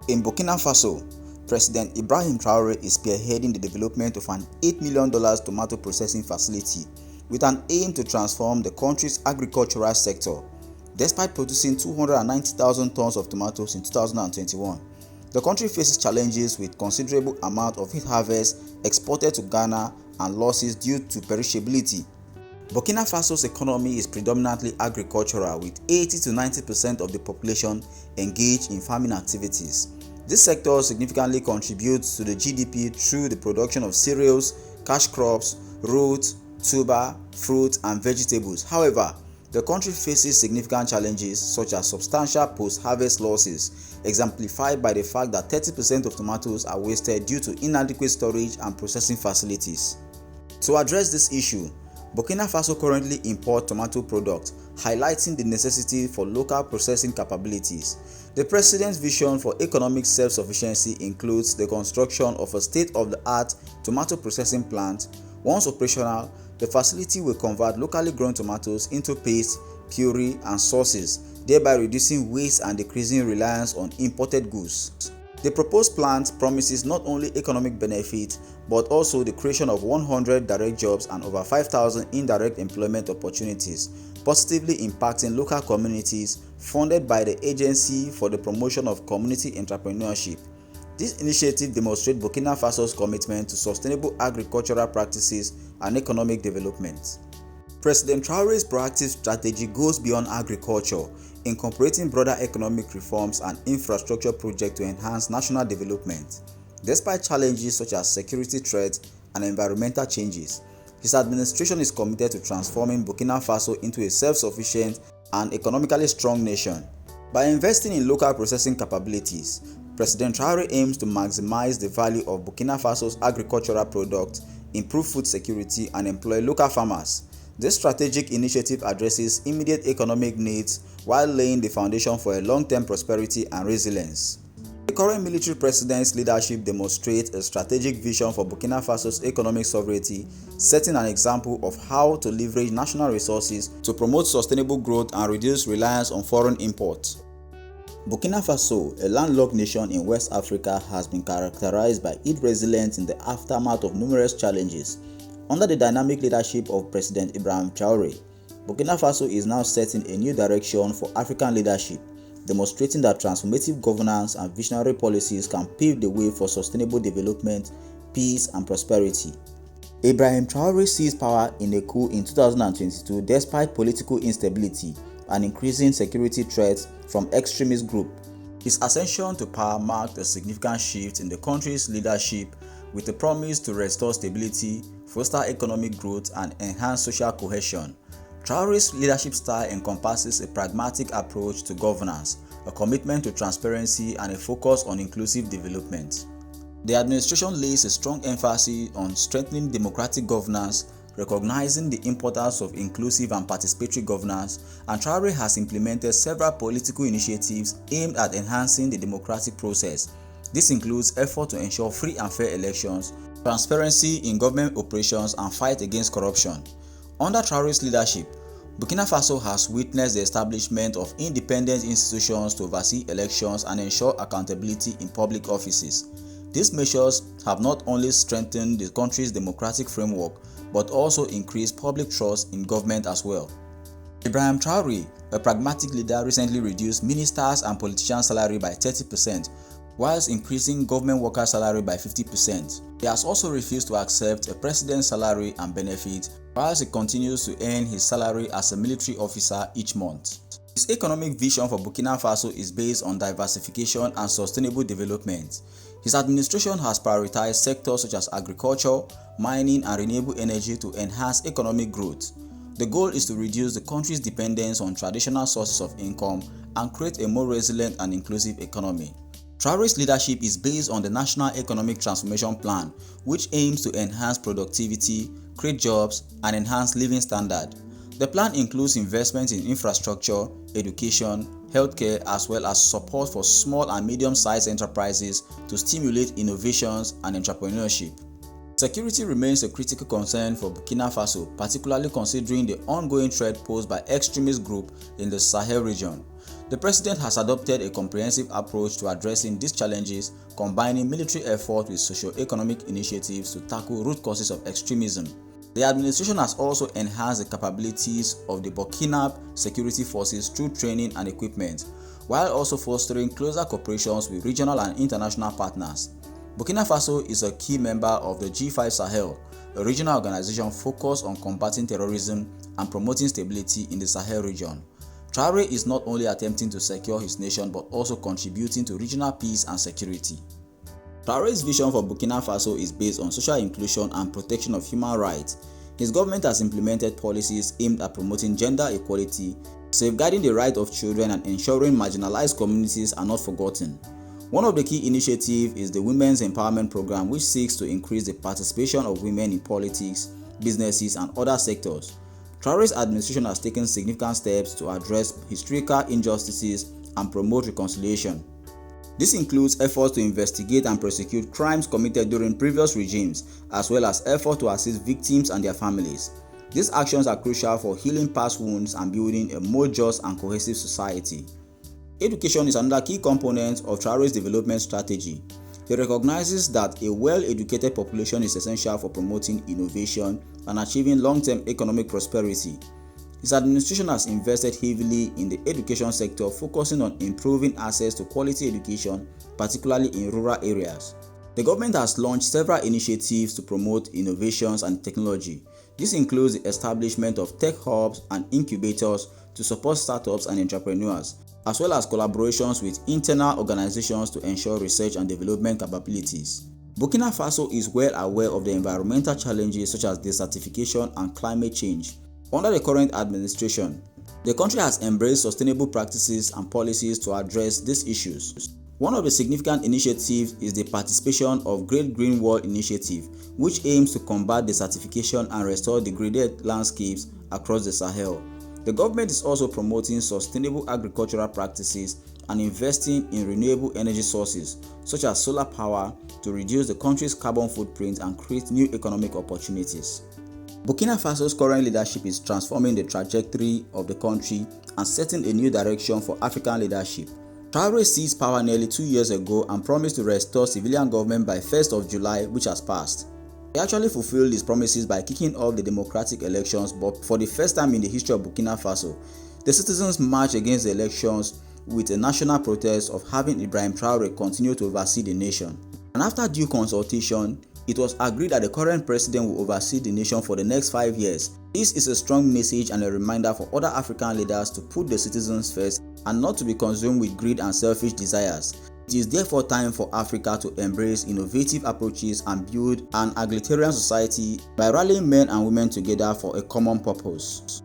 In Burkina Faso, President Ibrahim Traoré is spearheading the development of an $8 million tomato processing facility with an aim to transform the country's agricultural sector. Despite producing 290,000 tons of tomatoes in 2021, the country faces challenges with considerable amount of its harvest exported to Ghana and losses due to perishability. Burkina Faso's economy is predominantly agricultural, with 80 to 90% of the population engaged in farming activities. This sector significantly contributes to the GDP through the production of cereals, cash crops, roots, tuber, fruit, and vegetables. However, the country faces significant challenges such as substantial post-harvest losses, exemplified by the fact that 30% of tomatoes are wasted due to inadequate storage and processing facilities. To address this issue, Burkina Faso currently imports tomato products, highlighting the necessity for local processing capabilities. The president's vision for economic self-sufficiency includes the construction of a state-of-the-art tomato processing plant. Once operational, the facility will convert locally grown tomatoes into paste, puree, and sauces, thereby reducing waste and decreasing reliance on imported goods. The proposed plant promises not only economic benefit but also the creation of 100 direct jobs and over 5,000 indirect employment opportunities, positively impacting local communities, funded by the Agency for the Promotion of Community Entrepreneurship. This initiative demonstrates Burkina Faso's commitment to sustainable agricultural practices and economic development. President Traoré's proactive strategy goes beyond agriculture, incorporating broader economic reforms and infrastructure projects to enhance national development. Despite challenges such as security threats and environmental changes, his administration is committed to transforming Burkina Faso into a self-sufficient and economically strong nation. By investing in local processing capabilities, President Traoré aims to maximize the value of Burkina Faso's agricultural products, improve food security, and employ local farmers. This strategic initiative addresses immediate economic needs while laying the foundation for a long-term prosperity and resilience. The current military president's leadership demonstrates a strategic vision for Burkina Faso's economic sovereignty, setting an example of how to leverage national resources to promote sustainable growth and reduce reliance on foreign imports. Burkina Faso, a landlocked nation in West Africa, has been characterized by its resilience in the aftermath of numerous challenges. Under the dynamic leadership of President Ibrahim Traoré, Burkina Faso is now setting a new direction for African leadership, demonstrating that transformative governance and visionary policies can pave the way for sustainable development, peace, and prosperity. Ibrahim Traoré seized power in a coup in 2022 despite political instability and increasing security threats from extremist groups. His ascension to power marked a significant shift in the country's leadership, with a promise to restore stability, foster economic growth, and enhance social cohesion. Traoré's leadership style encompasses a pragmatic approach to governance, a commitment to transparency, and a focus on inclusive development. The administration lays a strong emphasis on strengthening democratic governance, recognizing the importance of inclusive and participatory governance, and Traoré has implemented several political initiatives aimed at enhancing the democratic process. This includes efforts to ensure free and fair elections, transparency in government operations, and fight against corruption. Under Traoré's leadership, Burkina Faso has witnessed the establishment of independent institutions to oversee elections and ensure accountability in public offices. These measures have not only strengthened the country's democratic framework, but also increased public trust in government as well. Ibrahim Traoré, a pragmatic leader, recently reduced ministers' and politicians' salary by 30%, whilst increasing government workers' salary by 50%. He has also refused to accept a president's salary and benefit, whilst he continues to earn his salary as a military officer each month. His economic vision for Burkina Faso is based on diversification and sustainable development. His administration has prioritized sectors such as agriculture, mining, and renewable energy to enhance economic growth. The goal is to reduce the country's dependence on traditional sources of income and create a more resilient and inclusive economy. Traoré's leadership is based on the National Economic Transformation Plan, which aims to enhance productivity, create jobs, and enhance living standards. The plan includes investment in infrastructure, education, healthcare, as well as support for small and medium-sized enterprises to stimulate innovations and entrepreneurship. Security remains a critical concern for Burkina Faso, particularly considering the ongoing threat posed by extremist groups in the Sahel region. The president has adopted a comprehensive approach to addressing these challenges, combining military effort with socio-economic initiatives to tackle root causes of extremism. The administration has also enhanced the capabilities of the Burkina security forces through training and equipment, while also fostering closer cooperation with regional and international partners. Burkina Faso is a key member of the G5 Sahel, a regional organization focused on combating terrorism and promoting stability in the Sahel region. Traoré is not only attempting to secure his nation but also contributing to regional peace and security. Traoré's vision for Burkina Faso is based on social inclusion and protection of human rights. His government has implemented policies aimed at promoting gender equality, safeguarding the rights of children, and ensuring marginalized communities are not forgotten. One of the key initiatives is the Women's Empowerment Program, which seeks to increase the participation of women in politics, businesses, and other sectors. Traoré's administration has taken significant steps to address historical injustices and promote reconciliation. This includes efforts to investigate and prosecute crimes committed during previous regimes, as well as efforts to assist victims and their families. These actions are crucial for healing past wounds and building a more just and cohesive society. Education is another key component of Traoré's development strategy. He recognizes that a well-educated population is essential for promoting innovation and achieving long-term economic prosperity. His administration has invested heavily in the education sector, focusing on improving access to quality education, particularly in rural areas. The government has launched several initiatives to promote innovations and technology. This includes the establishment of tech hubs and incubators to support startups and entrepreneurs, as well as collaborations with internal organizations to ensure research and development capabilities. Burkina Faso is well aware of the environmental challenges such as desertification and climate change. Under the current administration, the country has embraced sustainable practices and policies to address these issues. One of the significant initiatives is the participation of Great Green Wall Initiative, which aims to combat desertification and restore degraded landscapes across the Sahel. The government is also promoting sustainable agricultural practices and investing in renewable energy sources, such as solar power, to reduce the country's carbon footprint and create new economic opportunities. Burkina Faso's current leadership is transforming the trajectory of the country and setting a new direction for African leadership. Traoré seized power nearly 2 years ago and promised to restore civilian government by 1st of July, which has passed. He actually fulfilled his promises by kicking off the democratic elections, but for the first time in the history of Burkina Faso, the citizens marched against the elections with a national protest of having Ibrahim Traoré continue to oversee the nation. And after due consultation, it was agreed that the current president will oversee the nation for the next 5 years. This is a strong message and a reminder for other African leaders to put the citizens first and not to be consumed with greed and selfish desires. It is therefore time for Africa to embrace innovative approaches and build an egalitarian society by rallying men and women together for a common purpose.